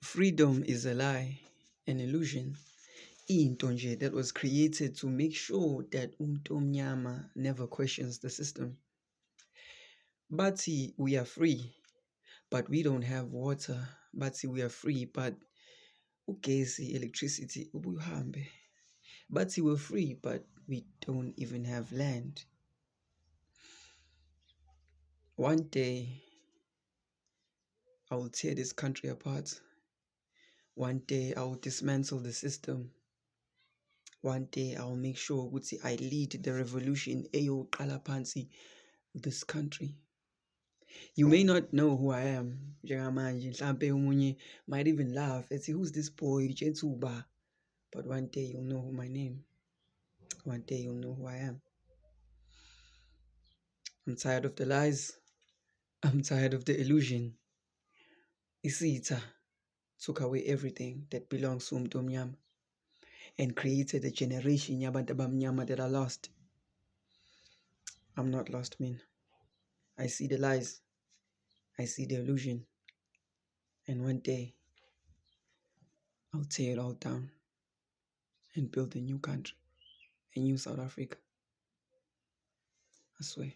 Freedom is a lie, an illusion. Into nje that was created to make sure that umntu never questions the system. Bathi we are free, but we don't have water. Bathi we are free, but ugesi, electricity, ubuhambe. Bathi we're free, but we don't even have land. One day, I will tear this country apart. One day, I will dismantle the system. One day, I will make sure I lead the revolution eyoqala phansi this country. You may not know who I am. Njengamanje mhlampe umunye might even laugh and say, who's this boy? Chentuba. But one day you'll know my name. One day you'll know who I am. I'm tired of the lies. I'm tired of the illusion. Isita took away everything that belongs to Umtomnyama and created a generation yabantu abamnyama that are lost. I'm not lost, man. I see the lies. I see the illusion. And one day, I'll tear it all down and build a new country, a new South Africa. I swear.